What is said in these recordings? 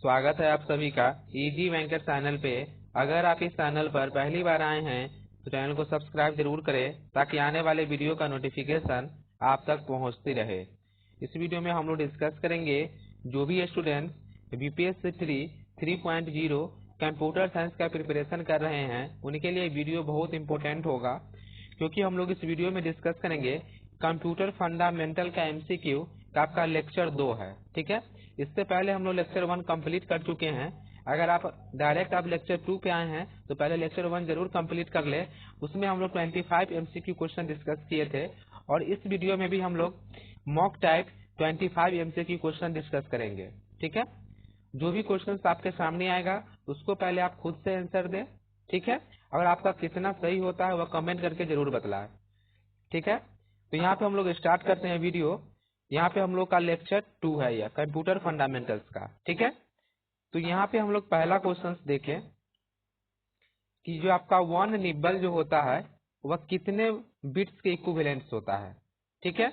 स्वागत है आप सभी का इजी बैंकर चैनल पे। अगर आप इस चैनल पर पहली बार आए हैं तो चैनल को सब्सक्राइब जरूर करें ताकि आने वाले वीडियो का नोटिफिकेशन आप तक पहुंचती रहे। इस वीडियो में हम लोग डिस्कस करेंगे जो भी स्टूडेंट बीपीएससी 3.0 कंप्यूटर साइंस का प्रिपरेशन कर रहे हैं उनके लिए वीडियो बहुत इंपॉर्टेंट होगा, क्योंकि हम लोग इस वीडियो में डिस्कस करेंगे कंप्यूटर फंडामेंटल का एमसीक्यू का आपका लेक्चर 2 है। ठीक है, इससे पहले हम लोग लेक्चर 1 कंप्लीट कर चुके हैं। अगर आप डायरेक्ट लेक्चर 2 पे आए हैं तो पहले लेक्चर 1 जरूर कंप्लीट कर ले। उसमें हम लोग 25 एमसीक्यू क्वेश्चन डिस्कस किए थे और इस वीडियो में भी हम लोग mock type 25 MCQ question discuss करेंगे। ठीक है, जो भी क्वेश्चन आपके सामने आएगा उसको पहले आप खुद से आंसर दें। ठीक है, अगर आपका कितना सही होता है वह कमेंट करके जरूर बतलाएं। ठीक है, तो यहाँ पे हम लोग स्टार्ट करते हैं वीडियो। यहाँ पे हम लोग का लेक्चर 2 है, यह कंप्यूटर फंडामेंटल्स का। ठीक है, तो यहाँ पे हम लोग पहला क्वेश्चन देखें कि जो आपका वन निबल जो होता है वह कितने बिट्स के इक्विवेलेंट होता है। ठीक है,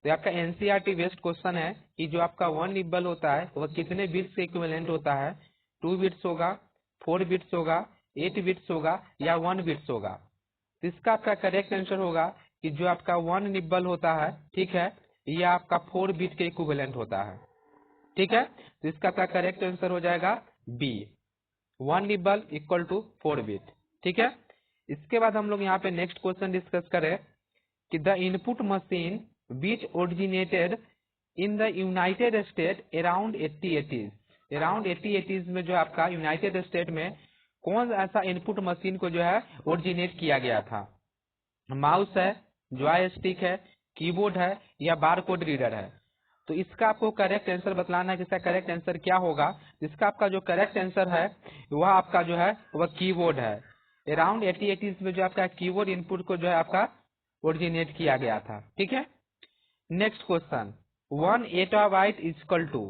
तो आपका एनसीईआरटी बेस्ड क्वेश्चन है कि जो आपका वन निबल होता है वह कितने बिट्स के इक्विवेलेंट होता है। 2 बिट्स होगा, 4 बिट्स होगा, 8 बिट्स होगा या 1 बिट्स होगा। तो इसका आपका करेक्ट आंसर होगा कि जो आपका वन निबल होता है, ठीक है, यह आपका 4 बिट के इक्विवेलेंट होता है। ठीक है, तो इसका आपका करेक्ट आंसर हो जाएगा B, 1 nibble equal to 4 bit. ठीक है, इसके बाद हम लोग यहाँ पे नेक्स्ट क्वेश्चन डिस्कस करें कि the input machine which originated in the United state around 80 में जो आपका यूनाइटेड स्टेट में कौन ऐसा इनपुट मशीन को जो है ओरिजिनेट किया गया था। माउस है, जॉयस्टिक है, कीबोर्ड है या बारकोड रीडर है। तो इसका आपको करेक्ट आंसर बतलाना है कि इसका करेक्ट आंसर क्या होगा। इसका आपका जो करेक्ट आंसर है वह आपका जो है वह कीबोर्ड है। अराउंड 80 में जो आपका कीबोर्ड इनपुट को जो है आपका ओरिजिनेट किया गया था। ठीक है, next question, 1 exabyte equal to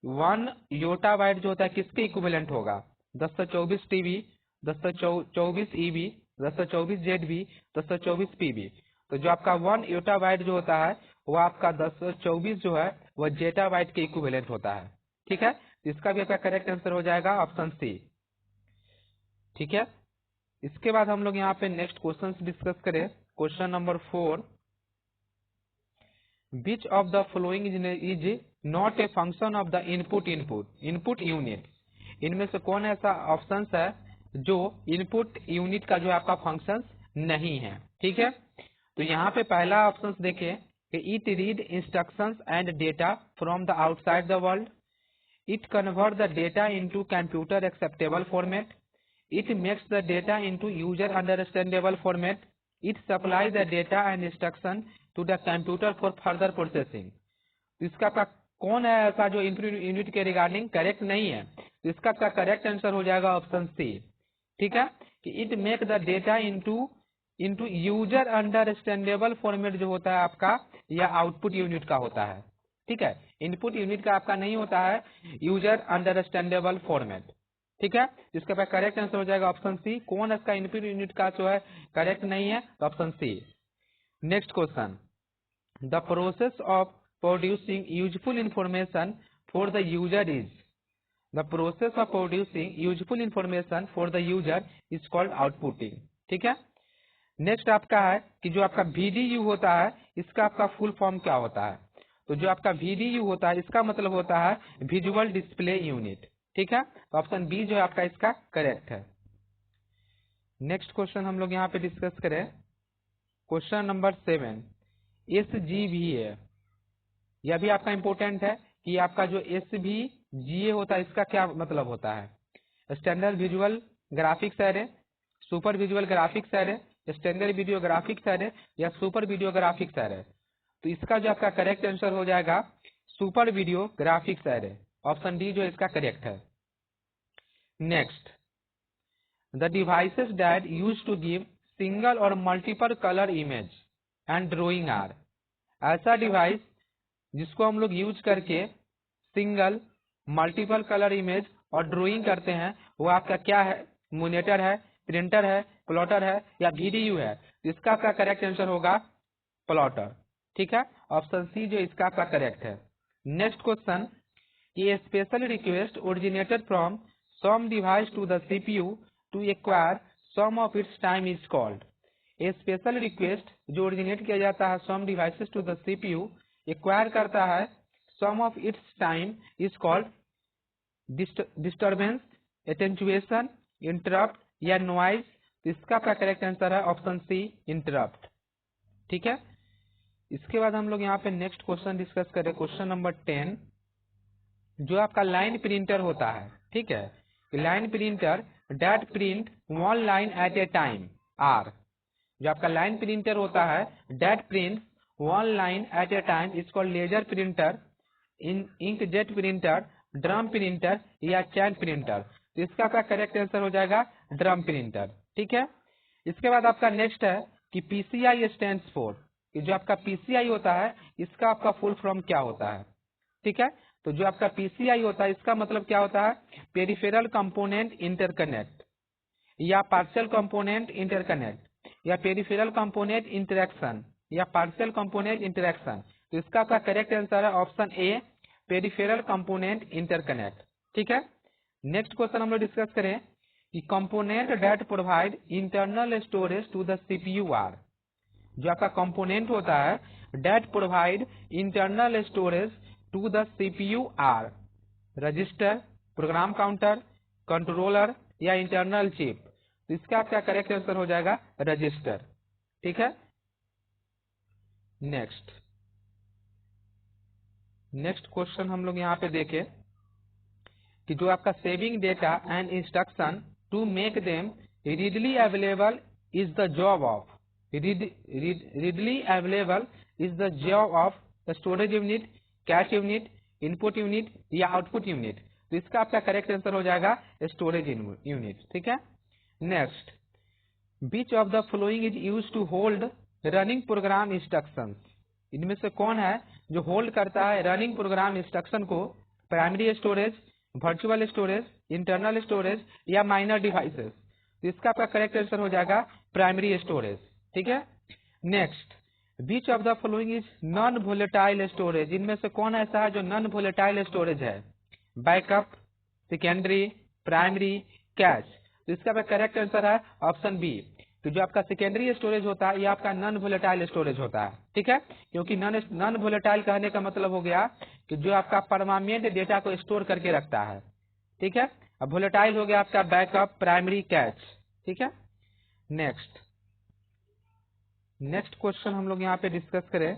1 yottabyte जो होता है किसके इक्विवेलेंट होगा। 1024 टीबी, 1024 ईबी, 1024 जेडबी, 1024 पीबी। तो जो आपका 1 योटाबाइट जो होता है वो आपका 1024 जो है वह जेटाबाइट के इक्विवेलेंट होता है। ठीक है, इसका भी आपका करेक्ट आंसर हो जाएगा ऑप्शन सी। ठीक है, इसके बाद हम लोग यहाँ पे नेक्स्ट क्वेश्चन डिस्कस करें। Question number 4, Which of the following is not a function of the input unit। इनमें से कौन ऐसा ऑप्शन है जो इनपुट यूनिट का जो आपका फंक्शन नहीं है। ठीक है, तो यहाँ पे पहला ऑप्शन देखें कि it read instructions and data from the outside the world, it convert the data into computer acceptable format, it makes the data into user understandable format, it supply the data and instruction to the computer for further processing. तो इसका आपका कौन है ऐसा जो input unit के regarding correct नहीं है। तो इसका आपका करेक्ट आंसर हो जाएगा ऑप्शन सी। ठीक है, कि it make the data into user understandable format जो होता है आपका यह आउटपुट यूनिट का होता है। ठीक है, इनपुट यूनिट का आपका नहीं होता है यूजर अंडरस्टैंडेबल फॉर्मेट। ठीक है, जिसका आपका करेक्ट आंसर हो जाएगा ऑप्शन सी। कौन इसका इनपुट यूनिट का जो है करेक्ट नहीं है तो option C. Next question, the process of producing useful information for the user is, the process of producing useful information for the user is called outputting. ठीक है, नेक्स्ट आपका है कि जो आपका VDU होता है इसका आपका फुल फॉर्म क्या होता है। तो जो आपका VDU होता है इसका मतलब होता है विजुअल डिस्प्ले यूनिट। ठीक है, तो ऑप्शन बी जो है आपका इसका करेक्ट है। नेक्स्ट क्वेश्चन हम लोग यहाँ पे डिस्कस करें। क्वेश्चन नंबर 7, SVGA, यह भी आपका इंपॉर्टेंट है कि आपका जो SVGA होता है इसका क्या मतलब होता है। Standard visual graphics array, super visual graphics array, standard video graphics array या सुपर वीडियो ग्राफिक्स एरे। तो इसका जो आपका करेक्ट आंसर हो जाएगा super video graphics array, option D जो इसका करेक्ट है। Next, the devices that use to give single और multiple colour image and drawing are, ऐसा डिवाइस जिसको हम लोग यूज करके सिंगल मल्टीपल कलर इमेज और ड्राइंग करते हैं वो आपका क्या है। मॉनिटर है, प्रिंटर है, प्लॉटर है या VDU है। इसका आपका करेक्ट आंसर होगा प्लॉटर। ठीक है, ऑप्शन सी जो इसका आपका करेक्ट है। नेक्स्ट क्वेश्चन, कि special request originated from some device to the CPU to acquire some of its time is called. A special request जो ओरिजिनेट किया जाता है some devices to the CPU acquire करता है some of its time is called disturbance, attenuation, interrupt या noise. इसका आपका correct answer है ऑप्शन सी, इंटरप्ट। ठीक है, इसके बाद हम लोग यहाँ पे नेक्स्ट क्वेश्चन डिस्कस करें, क्वेश्चन नंबर 10। जो आपका लाइन प्रिंटर होता है, ठीक है, line printer that print one line at a time are. जो आपका लाइन प्रिंटर होता है that print one line at a time is called laser printer, inkjet printer, drum printer या चैन प्रिंटर। तो इसका आपका करेक्ट आंसर हो जाएगा ड्रम प्रिंटर। ठीक है, इसके बाद आपका नेक्स्ट है कि पीसीआई स्टैंड्स फॉर। जो आपका पीसीआई होता है इसका आपका फुल फॉर्म क्या होता है। ठीक है, तो जो आपका पीसीआई होता है इसका मतलब क्या होता है, पेरिफेरल कंपोनेंट इंटरकनेक्ट या पार्शियल कंपोनेंट इंटरकनेक्ट या पेरिफेरल कंपोनेंट इंटरेक्शन या पार्शियल कंपोनेंट इंटरेक्शन। तो इसका आपका करेक्ट आंसर है option A, peripheral component interconnect. ठीक है, नेक्स्ट क्वेश्चन हम लोग डिस्कस करें कि component that provide internal storage to the CPU are. जो आपका कंपोनेंट होता है that provide internal storage to the CPU are register, program counter, controller या इंटरनल चिप। तो इसका आपका करेक्ट आंसर हो जाएगा रजिस्टर। ठीक है, नेक्स्ट क्वेश्चन हम लोग यहाँ पे देखें कि जो आपका saving data and instruction to make them readily available is the job of. Readily available is the job of storage unit, cache unit, input unit या आउटपुट यूनिट। तो इसका आपका करेक्ट आंसर हो जाएगा स्टोरेज यूनिट। ठीक है, next, which of the following is use to hold running program instructions. इनमें से कौन है जो होल्ड करता है रनिंग प्रोग्राम इंस्ट्रक्शन को, primary storage, virtual storage, internal storage या माइनर डिवाइसेस। तो इसका आपका करेक्ट आंसर हो जाएगा प्राइमरी स्टोरेज। ठीक है, next, which of the following is non volatile storage. इनमें से कौन ऐसा है जो नॉन वोलेटाइल स्टोरेज है, बैकअप, सेकेंडरी, प्राइमरी, कैश। तो इसका आपका करेक्ट आंसर है ऑप्शन बी। तो जो आपका सेकेंडरी स्टोरेज होता है ये आपका नॉन वोलेटाइल स्टोरेज होता है। ठीक है, क्योंकि नॉन वोलेटाइल कहने का मतलब हो गया कि जो आपका परमानेंट डेटा को स्टोर करके रखता है। ठीक है, अब वोलेटाइल हो गया आपका बैकअप, प्राइमरी, कैश। ठीक है, नेक्स्ट क्वेश्चन हम लोग यहाँ पे डिस्कस करें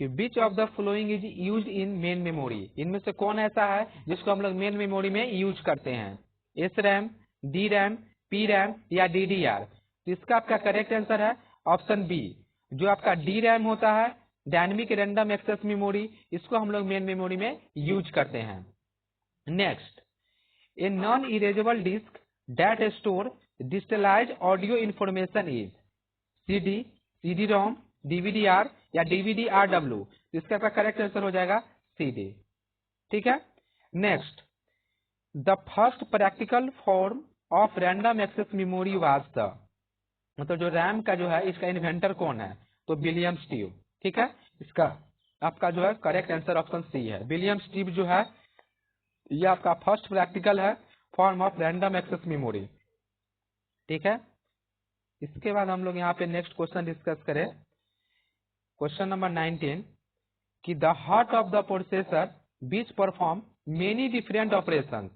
कि विच of the following is use in main memory. इनमें से कौन ऐसा है जिसको हम लोग मेन मेमोरी में यूज करते हैं, S RAM, D RAM, P RAM या DDR। तो इसका आपका करेक्ट आंसर है ऑप्शन बी। जो आपका डी रैम होता है डायनेमिक रैंडम एक्सेस मेमोरी, इसको हम लोग मेन मेमोरी में यूज करते हैं। Next, a non erasable disc that store digitalized audio information is CD, CD-ROM, DVD-R या DVD-RW। तो इसका आपका करेक्ट आंसर हो जाएगा CD। ठीक है, next, the first practical form of random access memory was the. मतलब जो रैम का जो है इसका इन्वेंटर कौन है, तो विलियम स्टीव। ठीक है, इसका आपका जो है करेक्ट आंसर ऑप्शन सी है। विलियम स्टीव जो है ये आपका फर्स्ट प्रैक्टिकल है form of random access memory. ठीक है, इसके बाद हम लोग यहाँ पे नेक्स्ट क्वेश्चन डिस्कस करें, क्वेश्चन नंबर 19 कि the heart of the processor which perform many different operations,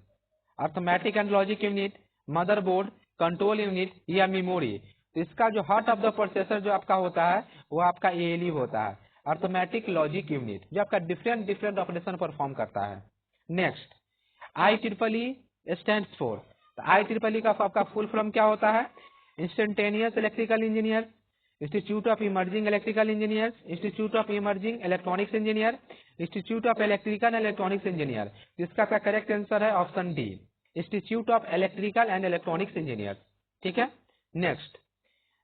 arithmetic and logic unit, motherboard, control unit या मेमोरी। तो इसका जो हार्ट ऑफ द प्रोसेसर जो आपका होता है वो आपका ALU होता है, अर्थमेटिक लॉजिक यूनिट, जो आपका डिफरेंट ऑपरेशन परफॉर्म करता है। Next, IEEE stands for. IEEE का आपका फुल फॉर्म क्या होता है, instantaneous electrical engineer, institute of emerging electrical engineer, institute of emerging electronics engineer, institute of electrical and electronics engineer. जिसका आपका करेक्ट आंसर है option D, institute of electrical and electronics engineer. ठीक है, next,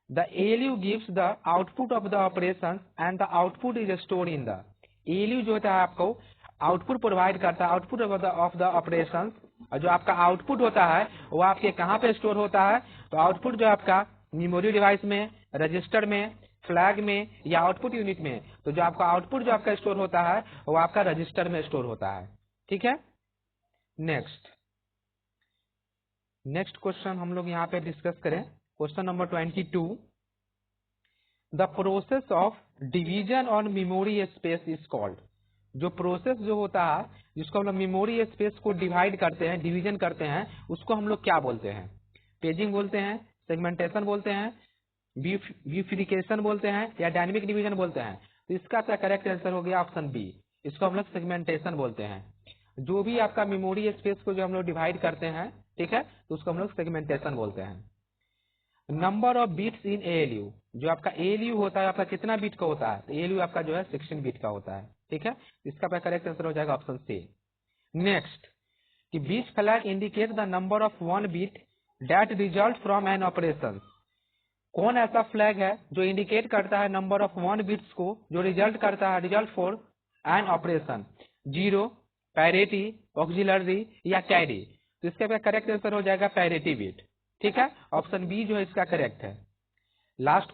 the ALU gives the output of the operation and the output is stored in the. ALU जो होता है आपको output provide करता है, आउटपुट ऑफ द ऑपरेशन, और जो आपका आउटपुट होता है वो आपके कहाँ पे स्टोर होता है, तो आउटपुट जो आपका मेमोरी डिवाइस में, रजिस्टर में, फ्लैग में या आउटपुट यूनिट में। तो जो आपका आउटपुट जो आपका स्टोर होता है वो आपका रजिस्टर में स्टोर होता है। ठीक है, नेक्स्ट क्वेश्चन हम लोग यहाँ पे डिस्कस करें। Question number 22, the process of division on memory space is called. जो प्रोसेस जो होता है जिसको हम लोग मेमोरी स्पेस को डिवाइड करते हैं, डिवीजन करते हैं, उसको हम लोग क्या बोलते हैं? पेजिंग बोलते हैं, सेगमेंटेशन बोलते हैं, ब्यूफिकेशन बोलते हैं, या डायनेमिक डिवीजन बोलते हैं? तो इसका क्या करेक्ट आंसर हो गया ऑप्शन बी, इसको हम लोग सेगमेंटेशन बोलते हैं। जो भी आपका मेमोरी स्पेस को जो हम लोग डिवाइड करते हैं, ठीक है, तो उसको हम लोग सेगमेंटेशन बोलते हैं। Number of bits in ALU, जो आपका एएलयू होता है आपका कितना बिट का होता है? एएलयू आपका जो है 16 बिट का होता है, ठीक है। इसका करेक्ट आंसर हो जाएगा ऑप्शन सी। नेक्स्ट, कि which flag indicate the number of 1 bit that result from an operation. कौन ऐसा फ्लैग है जो इंडिकेट करता है नंबर ऑफ 1 बिट्स को जो रिजल्ट करता है, result for an operation? 0, parity, auxiliary या कैरी? तो इसका करेक्ट आंसर हो जाएगा पैरिटी बिट, ठीक है। ऑप्शन बी जो है इसका करेक्ट है। लास्ट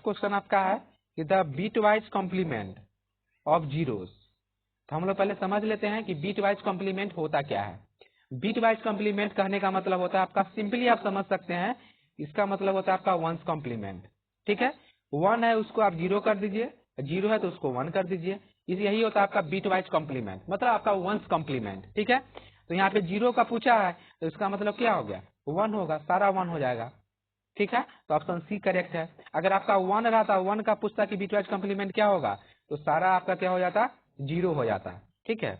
क्वेश्चन आपका है कि the bit wise complement of zeros. तो हम लोग पहले समझ लेते हैं कि बिट वाइज कॉम्प्लीमेंट होता क्या है। बिट वाइज कॉम्प्लीमेंट कहने का मतलब होता है आपका, सिंपली आप समझ सकते हैं, इसका मतलब होता है आपका वंस कॉम्प्लीमेंट, ठीक है। 1 है उसको आप 0 कर दीजिए, 0 है तो उसको 1 कर दीजिए, यही होता है आपका बिट वाइज कॉम्प्लीमेंट, मतलब आपका वंस कॉम्प्लीमेंट, ठीक है। तो यहाँ पे 0 का पूछा है तो इसका मतलब क्या हो गया? 1 होगा, सारा 1 हो जाएगा, ठीक है। तो ऑप्शन सी करेक्ट है। अगर आपका 1 रहता, 1 का पूछता कि बिट वाइज कॉम्प्लीमेंट क्या होगा, तो सारा आपका क्या हो जाता? 0 हो जाता, ठीक है।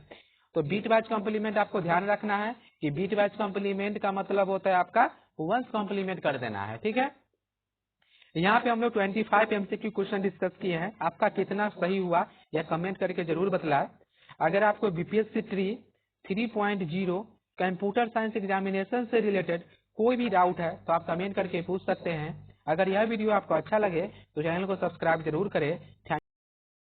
तो बिट वाइज कॉम्प्लीमेंट आपको ध्यान रखना है कि बिट वाइज कॉम्प्लीमेंट का मतलब होता है आपका वंस कॉम्प्लीमेंट कर देना है, ठीक है। यहाँ पे हम लोग 25 एमसीक्यू क्वेश्चन डिस्कस किए हैं। आपका कितना सही हुआ या कमेंट करके जरूर बतलाएं। अगर आपको BPSC tree 3.0 computer science examination से रिलेटेड कोई भी डाउट है तो आप कमेंट करके पूछ सकते हैं। अगर यह वीडियो आपको अच्छा लगे तो चैनल को सब्सक्राइब जरूर करें।